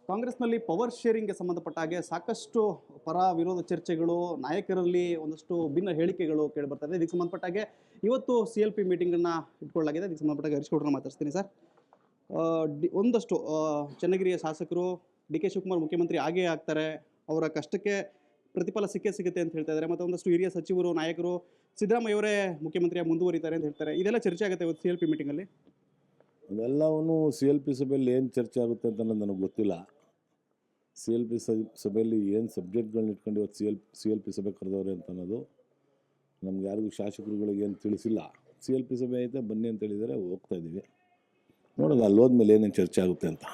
ಕಾಂಗ್ರೆಸ್ನಲ್ಲಿ ಪವರ್ ಶೇರಿಂಗ್ಗೆ ಸಂಬಂಧಪಟ್ಟ ಹಾಗೆ ಸಾಕಷ್ಟು ಪರ ವಿರೋಧ ಚರ್ಚೆಗಳು, ನಾಯಕರಲ್ಲಿ ಒಂದಷ್ಟು ಭಿನ್ನ ಹೇಳಿಕೆಗಳು ಕೇಳಿಬರ್ತದೆ. ಇದಕ್ಕೆ ಸಂಬಂಧಪಟ್ಟ ಹಾಗೆ ಇವತ್ತು CLP ಮೀಟಿಂಗನ್ನು ಇಟ್ಕೊಳ್ಳಲಾಗಿದೆ. ಇದಕ್ಕೆ ಸಂಬಂಧಪಟ್ಟ ಹರೀಶ್ ಗೌಡ್ರನ್ನ ಮಾತಾಡ್ತೀನಿ ಸರ್. ಒಂದಷ್ಟು ಚನ್ನಗಿರಿಯ ಶಾಸಕರು DK ಶಿವಕುಮಾರ್ ಮುಖ್ಯಮಂತ್ರಿ ಆಗೇ ಆಗ್ತಾರೆ, ಅವರ ಕಷ್ಟಕ್ಕೆ ಪ್ರತಿಫಲ ಸಿಗುತ್ತೆ ಅಂತ ಹೇಳ್ತಾ ಇದ್ದಾರೆ. ಮತ್ತು ಒಂದಷ್ಟು ಹಿರಿಯ ಸಚಿವರು, ನಾಯಕರು ಸಿದ್ದರಾಮಯ್ಯವರೇ ಮುಖ್ಯಮಂತ್ರಿಯಾಗಿ ಮುಂದುವರಿತಾರೆ ಅಂತ ಹೇಳ್ತಾರೆ. ಇದೆಲ್ಲ ಚರ್ಚೆ ಆಗುತ್ತೆ ಇವತ್ತು CLP ಮೀಟಿಂಗಲ್ಲಿ. ಅದೆಲ್ಲವೂ CLP ಸಭೆಯಲ್ಲಿ ಏನು ಚರ್ಚೆ ಆಗುತ್ತೆ ಅಂತ ನನಗೆ ಗೊತ್ತಿಲ್ಲ. CLP ಸಭೆಯಲ್ಲಿ ಏನು ಸಬ್ಜೆಕ್ಟ್ಗಳನ್ನ ಇಟ್ಕೊಂಡು ಇವತ್ತು CLP ಸಭೆ ಕರೆದವ್ರೆ ಅಂತ ಅನ್ನೋದು ನಮ್ಗೆ ಯಾರಿಗೂ ಶಾಸಕರುಗಳಿಗೆ ಏನು ತಿಳಿಸಿಲ್ಲ. CLP ಸಭೆ ಐತೆ ಬನ್ನಿ ಅಂತ ಹೇಳಿದರೆ ಹೋಗ್ತಾ ಇದ್ದೀವಿ, ನೋಡೋದು ಅಲ್ಲಿ ಹೋದ್ಮೇಲೆ ಏನೇನು ಚರ್ಚೆ ಆಗುತ್ತೆ ಅಂತ.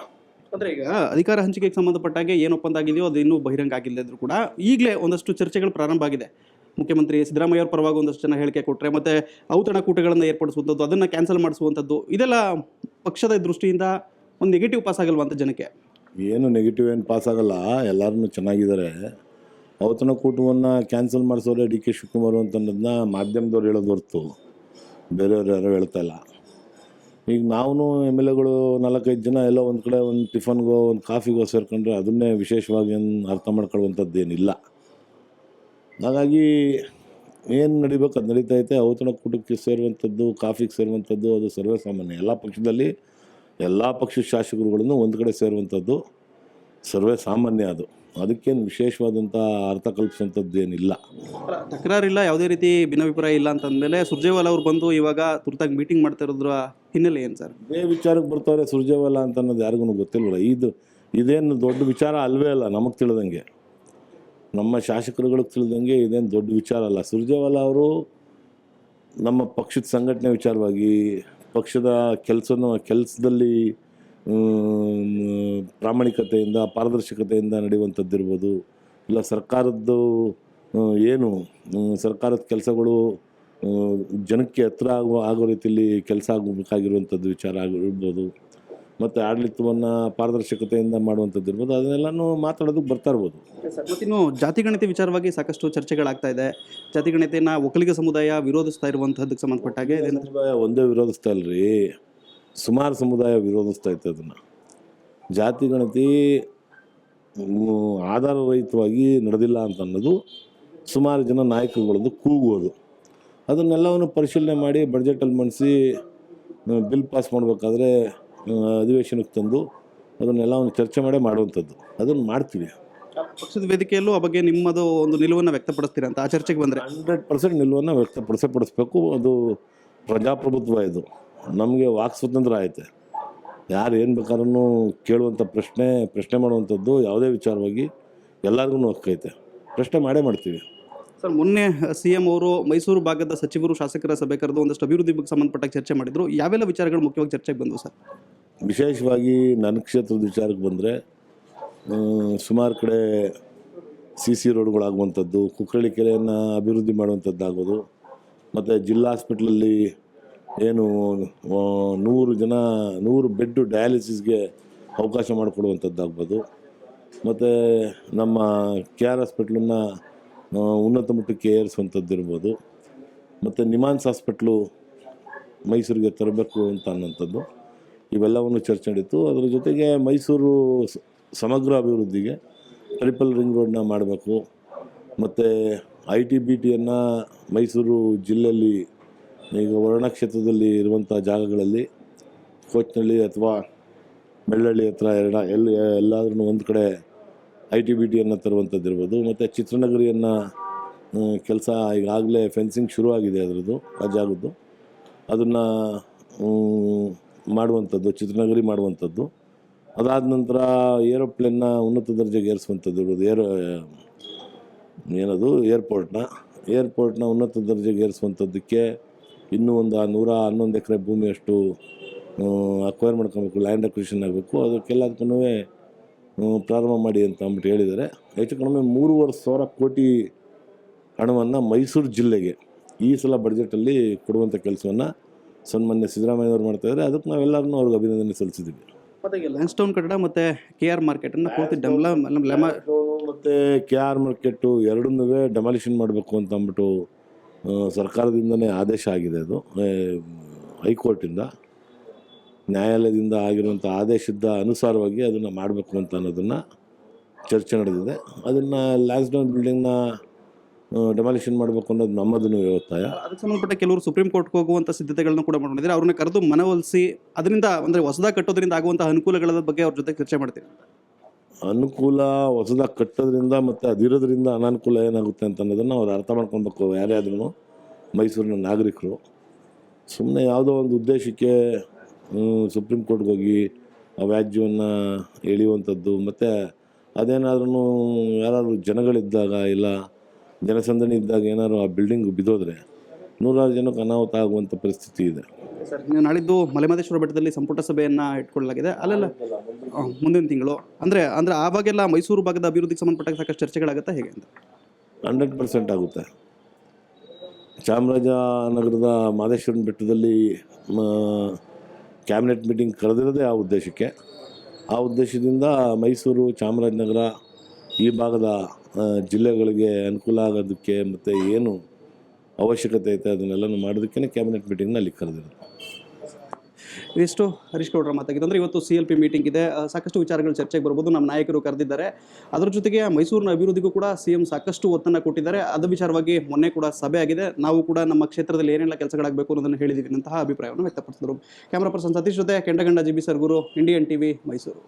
ಅಂದರೆ ಈಗ ಅಧಿಕಾರ ಹಂಚಿಕೆಗೆ ಸಂಬಂಧಪಟ್ಟಾಗೆ ಏನು ಒಪ್ಪಂದ ಆಗಿದೆಯೋ ಅದು ಇನ್ನೂ ಬಹಿರಂಗ ಆಗಿಲ್ಲದಿದ್ರೂ ಕೂಡ ಈಗಲೇ ಒಂದಷ್ಟು ಚರ್ಚೆಗಳು ಪ್ರಾರಂಭ ಆಗಿದೆ. ಮುಖ್ಯಮಂತ್ರಿ ಸಿದ್ದರಾಮಯ್ಯ ಅವ್ರ ಪರವಾಗಿ ಒಂದಷ್ಟು ಜನ ಹೇಳಿಕೆ ಕೊಟ್ಟರೆ, ಮತ್ತು ಔತಣಕೂಟಗಳನ್ನು ಏರ್ಪಡಿಸುವಂಥದ್ದು, ಅದನ್ನು ಕ್ಯಾನ್ಸಲ್ ಮಾಡಿಸುವಂಥದ್ದು, ಇದೆಲ್ಲ ಪಕ್ಷದ ದೃಷ್ಟಿಯಿಂದ ಒಂದು ನೆಗೆಟಿವ್ ಪಾಸ್ ಆಗಲ್ವಾ ಅಂತ ಜನಕ್ಕೆ? ಏನು ನೆಗೆಟಿವ್ ಏನು ಪಾಸ್ ಆಗಲ್ಲ, ಎಲ್ಲರೂ ಚೆನ್ನಾಗಿದ್ದಾರೆ. ಔತಣಕೂಟವನ್ನು ಕ್ಯಾನ್ಸಲ್ ಮಾಡಿಸೋರೆ DK ಶಿವಕುಮಾರ್ ಅಂತ ಅನ್ನೋದನ್ನ ಮಾಧ್ಯಮದವ್ರು ಹೇಳೋದು ಹೊರತು ಬೇರೆಯವ್ರು ಯಾರೋ ಹೇಳ್ತಾ ಇಲ್ಲ. ಈಗ ನಾವು MLAಗಳು 4-5 ಜನ ಎಲ್ಲೋ ಒಂದು ಕಡೆ ಒಂದು ಟಿಫನ್ಗೋ ಒಂದು ಕಾಫಿಗೋ ಸೇರ್ಕೊಂಡ್ರೆ ಅದನ್ನೇ ವಿಶೇಷವಾಗಿ ಏನು ಅರ್ಥ ಮಾಡ್ಕೊಳ್ಳುವಂಥದ್ದೇನಿಲ್ಲ. ಹಾಗಾಗಿ ಏನು ನಡಿಬೇಕು ಅದು ನಡೀತಾ ಐತೆ. ಔತಣಕೂಟಕ್ಕೆ ಸೇರುವಂಥದ್ದು, ಕಾಫಿಗೆ ಸೇರುವಂಥದ್ದು ಅದು ಸರ್ವೇ ಸಾಮಾನ್ಯ. ಎಲ್ಲ ಪಕ್ಷದಲ್ಲಿ ಎಲ್ಲ ಪಕ್ಷದ ಶಾಸಕರುಗಳನ್ನು ಒಂದು ಕಡೆ ಸೇರುವಂಥದ್ದು ಸರ್ವೇ ಸಾಮಾನ್ಯ. ಅದಕ್ಕೇನು ವಿಶೇಷವಾದಂಥ ಅರ್ಥ ಕಲ್ಪಿಸುವಂಥದ್ದು ಏನಿಲ್ಲ. ತಕರಾರಿಲ್ಲ, ಯಾವುದೇ ರೀತಿ ಭಿನ್ನಾಭಿಪ್ರಾಯ ಇಲ್ಲ ಅಂತಂದಮೇಲೆ ಸುರ್ಜೇವಾಲಾ ಅವ್ರು ಬಂದು ಇವಾಗ ತುರ್ತಾಗಿ ಮೀಟಿಂಗ್ ಮಾಡ್ತಾ ಇರೋದ್ರ ಹಿನ್ನೆಲೆ ಏನು ಸರ್? ಇದೇ ವಿಚಾರಕ್ಕೆ ಬರ್ತಾವ್ರೆ ಸುರ್ಜೇವಾಲಾ ಅಂತ ಅನ್ನೋದು ಯಾರಿಗೂ ಗೊತ್ತಿಲ್ವಲ್ಲ. ಇದೇನು ದೊಡ್ಡ ವಿಚಾರ ಅಲ್ವೇ ಅಲ್ಲ ನಮಗೆ ತಿಳಿದಂಗೆ, ನಮ್ಮ ಶಾಸಕರುಗಳಿಗೆ ತಿಳಿದಂಗೆ ಇದೇನು ದೊಡ್ಡ ವಿಚಾರ ಅಲ್ಲ. ಸುರ್ಜೇವಾಲಾ ಅವರು ನಮ್ಮ ಪಕ್ಷದ ಸಂಘಟನೆ ವಿಚಾರವಾಗಿ, ಪಕ್ಷದ ಕೆಲಸದಲ್ಲಿ ಪ್ರಾಮಾಣಿಕತೆಯಿಂದ, ಪಾರದರ್ಶಕತೆಯಿಂದ ನಡೆಯುವಂಥದ್ದಿರ್ಬೋದು, ಇಲ್ಲ ಸರ್ಕಾರದ್ದು ಸರ್ಕಾರದ ಕೆಲಸಗಳು ಜನಕ್ಕೆ ಹತ್ರ ಆಗೋ ರೀತಿಯಲ್ಲಿ ಕೆಲಸ ಆಗಬೇಕಾಗಿರುವಂಥದ್ದು ವಿಚಾರ ಆಗಿರ್ಬೋದು, ಮತ್ತು ಆಡಳಿತವನ್ನು ಪಾರದರ್ಶಕತೆಯಿಂದ ಮಾಡುವಂಥದ್ದು ಇರ್ಬೋದು, ಅದನ್ನೆಲ್ಲನೂ ಮಾತಾಡೋದಕ್ಕೆ ಬರ್ತಾ ಇರ್ಬೋದು. ಮತ್ತಿನ್ನು ಜಾತಿಗಣತಿ ವಿಚಾರವಾಗಿ ಸಾಕಷ್ಟು ಚರ್ಚೆಗಳಾಗ್ತಾ ಇದೆ. ಜಾತಿಗಣತಿಯನ್ನು ಒಕ್ಕಲಿಗ ಸಮುದಾಯ ವಿರೋಧಿಸ್ತಾ ಇರುವಂಥದ್ದಕ್ಕೆ ಸಂಬಂಧಪಟ್ಟಾಗೆ ಸಮುದಾಯ ಒಂದೇ ವಿರೋಧಿಸ್ತಾ ಇಲ್ಲರಿ, ಸುಮಾರು ಸಮುದಾಯ ವಿರೋಧಿಸ್ತಾ ಇತ್ತು ಅದನ್ನು. ಜಾತಿಗಣತಿ ಆಧಾರರಹಿತವಾಗಿ ನಡೆದಿಲ್ಲ ಅಂತ ಅನ್ನೋದು ಸುಮಾರು ಜನ ನಾಯಕರುಗಳದ್ದು ಕೂಗುವುದು. ಅದನ್ನೆಲ್ಲವನ್ನು ಪರಿಶೀಲನೆ ಮಾಡಿ ಬಡ್ಜೆಟಲ್ಲಿ ಮಂಡಿಸಿ ಬಿಲ್ ಪಾಸ್ ಮಾಡಬೇಕಾದ್ರೆ ಅಧಿವೇಶನಕ್ಕೆ ತಂದು ಅದನ್ನೆಲ್ಲವನ್ನು ಚರ್ಚೆ ಮಾಡುವಂಥದ್ದು ಅದನ್ನು ಮಾಡ್ತೀವಿ. ಪಕ್ಷದ ವೇದಿಕೆಯಲ್ಲೂ ಆ ಬಗ್ಗೆ ನಿಮ್ಮದು ಒಂದು ನಿಲುವನ್ನು ವ್ಯಕ್ತಪಡಿಸ್ತೀರಾ ಅಂತ? ಆ ಚರ್ಚೆಗೆ ಬಂದರೆ 100% ನಿಲುವನ್ನು ವ್ಯಕ್ತಪಡಿಸಬೇಕು. ಅದು ಪ್ರಜಾಪ್ರಭುತ್ವ, ಇದು ನಮಗೆ ವಾಕ್ ಸ್ವಾತಂತ್ರ್ಯ ಐತೆ. ಯಾರು ಏನು ಬೇಕಾದ್ರೂ ಕೇಳುವಂಥ ಪ್ರಶ್ನೆ ಮಾಡುವಂಥದ್ದು ಯಾವುದೇ ವಿಚಾರವಾಗಿ ಎಲ್ಲರಿಗೂ ಹಕ್ಕೈತೆ. ಪ್ರಶ್ನೆ ಮಾಡ್ತೀವಿ ಸರ್. ಮೊನ್ನೆ CM ಅವರು ಮೈಸೂರು ಭಾಗದ ಸಚಿವರು, ಶಾಸಕರ ಸಭೆ ಕರೆದು ಒಂದಷ್ಟು ಅಭಿವೃದ್ಧಿ ಬಗ್ಗೆ ಸಂಬಂಧಪಟ್ಟ ಚರ್ಚೆ ಮಾಡಿದ್ರು. ಯಾವೆಲ್ಲ ವಿಚಾರಗಳು ಮುಖ್ಯವಾಗಿ ಚರ್ಚೆಗೆ ಬಂದವು ಸರ್? ವಿಶೇಷವಾಗಿ ನನ್ನ ಕ್ಷೇತ್ರದ ವಿಚಾರಕ್ಕೆ ಬಂದರೆ ಸುಮಾರು ಕಡೆ CC ರೋಡ್ಗಳಾಗುವಂಥದ್ದು, ಕುಕ್ಕರಳ್ಳಿ ಕೆರೆಯನ್ನು ಅಭಿವೃದ್ಧಿ ಮಾಡುವಂಥದ್ದಾಗೋದು, ಮತ್ತು ಜಿಲ್ಲಾ ಹಾಸ್ಪಿಟ್ಲಲ್ಲಿ ಏನು 100 ಬೆಡ್ ಡಯಾಲಿಸಿಸ್ಗೆ ಅವಕಾಶ ಮಾಡಿಕೊಡುವಂಥದ್ದಾಗ್ಬೋದು, ಮತ್ತು ನಮ್ಮ KR ಹಾಸ್ಪಿಟ್ಲನ್ನು ಉನ್ನತ ಮಟ್ಟಕ್ಕೆ ಏರಿಸುವಂಥದ್ದು ಇರ್ಬೋದು, ಮತ್ತು ನಿಮಾನ್ಸ್ ಹಾಸ್ಪಿಟ್ಲು ಮೈಸೂರಿಗೆ ತರಬೇಕು ಅಂತ ಅನ್ನೋಂಥದ್ದು, ಇವೆಲ್ಲವನ್ನು ಚರ್ಚೆ ನಡೀತು. ಅದರ ಜೊತೆಗೆ ಮೈಸೂರು ಸಮಗ್ರ ಅಭಿವೃದ್ಧಿಗೆ ಟ್ರಿಪಲ್ ರಿಂಗ್ ರೋಡನ್ನ ಮಾಡಬೇಕು, ಮತ್ತು ITBTಯನ್ನು ಮೈಸೂರು ಜಿಲ್ಲೆಯಲ್ಲಿ ಈಗ ವರ್ಣ ಕ್ಷೇತ್ರದಲ್ಲಿ ಇರುವಂಥ ಜಾಗಗಳಲ್ಲಿ ಕೋಚನಹಳ್ಳಿ ಅಥವಾ ಬೆಳ್ಳಳ್ಳಿ ಹತ್ರ ಎಲ್ಲಾದ್ರೂ ಒಂದು ಕಡೆ ITBTಯನ್ನು ತರುವಂಥದ್ದು ಇರ್ಬೋದು, ಮತ್ತು ಚಿತ್ರನಗರಿಯನ್ನು ಕೆಲಸ ಈಗಾಗಲೇ ಫೆನ್ಸಿಂಗ್ ಶುರುವಾಗಿದೆ ಅದರದ್ದು, ಆ ಜಾಗದ್ದು ಅದನ್ನು ಮಾಡುವಂಥದ್ದು, ಚಿತ್ರನಗರಿ ಮಾಡುವಂಥದ್ದು. ಅದಾದ ನಂತರ ಏರೋಪ್ಲೇನ್ನ ಉನ್ನತ ದರ್ಜೆಗೆ ಏರಿಸುವಂಥದ್ದು ಇರ್ಬೋದು, ಏರ್ಪೋರ್ಟ್ನ ಉನ್ನತ ದರ್ಜೆಗೆ ಏರಿಸುವಂಥದ್ದಕ್ಕೆ ಇನ್ನೂ ಒಂದು 111 ಎಕರೆ ಭೂಮಿಯಷ್ಟು ಅಕ್ವೈರ್ ಮಾಡ್ಕೊಬೇಕು, ಲ್ಯಾಂಡ್ ಅಕ್ವಿಸಿಷನ್ ಆಗಬೇಕು. ಅದಕ್ಕೆಲ್ಲದಕ್ಕೂ ಪ್ರಾರಂಭ ಮಾಡಿ ಅಂತ ಅಂದ್ಬಿಟ್ಟು ಹೇಳಿದ್ದಾರೆ. ಹೆಚ್ಚು ಕಡಿಮೆ 3,500 ಕೋಟಿ ಹಣವನ್ನು ಮೈಸೂರು ಜಿಲ್ಲೆಗೆ ಈ ಸಲ ಬಡ್ಜೆಟಲ್ಲಿ ಕೊಡುವಂಥ ಕೆಲಸವನ್ನು ಸನ್ಮಾನ್ಯ ಸಿದ್ದರಾಮಯ್ಯವ್ರು ಮಾಡ್ತಾಯಿದ್ದಾರೆ. ಅದಕ್ಕೆ ನಾವೆಲ್ಲರೂ ಅವ್ರಿಗೆ ಅಭಿನಂದನೆ ಸಲ್ಲಿಸಿದ್ದೀವಿ. ಮತ್ತು ಈಗ ಲ್ಯಾಂಡ್ಸ್ಟೋನ್ ಕಟ್ಟಡ ಮತ್ತು KR ಮಾರ್ಕೆಟನ್ನು ಪೂರ್ತಿ ಮತ್ತು KR ಮಾರ್ಕೆಟು ಎರಡನ್ನೂ ಡೆಮಾಲಿಷನ್ ಮಾಡಬೇಕು ಅಂತ ಅಂದ್ಬಿಟ್ಟು ಸರ್ಕಾರದಿಂದನೇ ಆದೇಶ ಆಗಿದೆ. ಅದು ಹೈಕೋರ್ಟಿಂದ ನ್ಯಾಯಾಲಯದಿಂದ ಆಗಿರುವಂಥ ಆದೇಶದ ಅನುಸಾರವಾಗಿ ಅದನ್ನು ಮಾಡಬೇಕು ಅಂತ ಅನ್ನೋದನ್ನು ಚರ್ಚೆ ನಡೆದಿದೆ. ಅದನ್ನು ಲ್ಯಾನ್ಸ್ಡೌನ್ ಬಿಲ್ಡಿಂಗ್ನ ಡೆಮಾಲಿಷನ್ ಮಾಡಬೇಕು ಅನ್ನೋದು ನಮ್ಮದನ್ನು ಒತ್ತಾಯ. ಅದಕ್ಕೆ ಸಂಬಂಧಪಟ್ಟ ಕೆಲವರು ಸುಪ್ರೀಂ ಕೋರ್ಟ್ಗೆ ಹೋಗುವಂಥ ಸಿದ್ಧತೆಗಳನ್ನು ಕೂಡ ಮಾಡ್ಕೊಂಡಿದ್ದಾರೆ. ಅವ್ರನ್ನ ಕರೆದು ಮನವೊಲಿಸಿ ಅದರಿಂದ ಅಂದರೆ ಹೊಸದಾಗಿ ಕಟ್ಟೋದ್ರಿಂದ ಆಗುವಂಥ ಅನುಕೂಲಗಳ ಬಗ್ಗೆ ಅವ್ರ ಜೊತೆ ಚರ್ಚೆ ಮಾಡ್ತೀವಿ. ಅನುಕೂಲ ಹೊಸದಾಗಿ ಕಟ್ಟೋದ್ರಿಂದ ಮತ್ತು ಅದಿರೋದ್ರಿಂದ ಅನಾನುಕೂಲ ಏನಾಗುತ್ತೆ ಅಂತ ಅನ್ನೋದನ್ನು ಅವ್ರು ಅರ್ಥ ಮಾಡ್ಕೊಬೇಕು. ಯಾರೇ ಆದ್ರೂ ಮೈಸೂರಿನ ನಾಗರಿಕರು ಸುಮ್ಮನೆ ಯಾವುದೋ ಒಂದು ಉದ್ದೇಶಕ್ಕೆ ಸುಪ್ರೀಂ ಕೋರ್ಟ್ಗೆ ಹೋಗಿ ಆ ವ್ಯಾಜ್ಯವನ್ನು ಎಳೆಯುವಂಥದ್ದು, ಮತ್ತು ಅದೇನಾದ್ರೂ ಯಾರಾದರೂ ಜನಗಳಿದ್ದಾಗ ಇಲ್ಲ ಜನಸಂದಣಿ ಇದ್ದಾಗ ಏನಾದ್ರು ಆ ಬಿಲ್ಡಿಂಗ್ ಬಿದ್ದೋದ್ರೆ ನೂರಾರು ಜನಕ್ಕೆ ಅನಾಹುತ ಆಗುವಂಥ ಪರಿಸ್ಥಿತಿ ಇದೆ. ಸರ್, ನೀವು ನಾಳಿದ್ದು ಮಲೆಮಹದೇಶ್ವರ ಬೆಟ್ಟದಲ್ಲಿ ಸಂಪುಟ ಸಭೆಯನ್ನು ಇಟ್ಕೊಳ್ಳಲಾಗಿದೆ. ಅಲ್ಲೆಲ್ಲ ಮುಂದಿನ ತಿಂಗಳು ಅಂದರೆ ಆವಾಗೆಲ್ಲ ಮೈಸೂರು ಭಾಗದ ಅಭಿವೃದ್ಧಿಗೆ ಸಂಬಂಧಪಟ್ಟ ಸಾಕಷ್ಟು ಚರ್ಚೆಗಳಾಗುತ್ತೆ ಹೇಗೆ ಅಂತ? 100% ಆಗುತ್ತೆ. ಚಾಮರಾಜನಗರದ ಮಹದೇಶ್ವರನ ಬೆಟ್ಟದಲ್ಲಿ ಕ್ಯಾಬಿನೆಟ್ ಮೀಟಿಂಗ್ ಕರೆದಿರೋದೇ ಆ ಉದ್ದೇಶಕ್ಕೆ. ಆ ಉದ್ದೇಶದಿಂದ ಮೈಸೂರು, ಚಾಮರಾಜನಗರ ಈ ಭಾಗದ ಜಿಲ್ಲೆಗಳಿಗೆ ಅನುಕೂಲ ಆಗೋದಕ್ಕೆ ಮತ್ತು ಏನು ಅವಶ್ಯಕತೆ ಐತೆ ಅದನ್ನೆಲ್ಲನೂ ಮಾಡೋದಕ್ಕೆ ಕ್ಯಾಬಿನೆಟ್ ಮೀಟಿಂಗ್ನಲ್ಲಿ ಕರೆದಿರೋದು. ಇದಿಷ್ಟು ಹರೀಶ್ ಗೌಡ್ರ ಮಾತಾಗಿದೆ. ಅಂದರೆ ಇವತ್ತು CLP ಮೀಟಿಂಗ್ ಇದೆ, ಸಾಕಷ್ಟು ವಿಚಾರಗಳು ಚರ್ಚೆಗೆ ಬರ್ಬೋದು. ನಮ್ಮ ನಾಯಕರು ಕರೆದಿದ್ದಾರೆ. ಅದರ ಜೊತೆಗೆ ಮೈಸೂರಿನ ಅಭಿವೃದ್ಧಿಗೂ ಕೂಡ CM ಸಾಕಷ್ಟು ಒತ್ತನ್ನು ಕೊಟ್ಟಿದ್ದಾರೆ. ಅದು ವಿಚಾರವಾಗಿ ಮೊನ್ನೆ ಕೂಡ ಸಭೆ ಆಗಿದೆ. ನಾವು ಕೂಡ ನಮ್ಮ ಕ್ಷೇತ್ರದಲ್ಲಿ ಏನೆಲ್ಲ ಕೆಲಸಗಳಾಗಬೇಕು ಅನ್ನೋದನ್ನು ಹೇಳಿದ್ದೀವಿ ಅಂತಹ ಅಭಿಪ್ರಾಯವನ್ನು ವ್ಯಕ್ತಪಡಿಸಿದರು. ಕ್ಯಾಮರಾ ಪರ್ಸನ್ ಸತೀಶ್ ಜೊತೆ ಕೆಂಡಗಂಡ GB Sargur, Indian TV, Mysuru.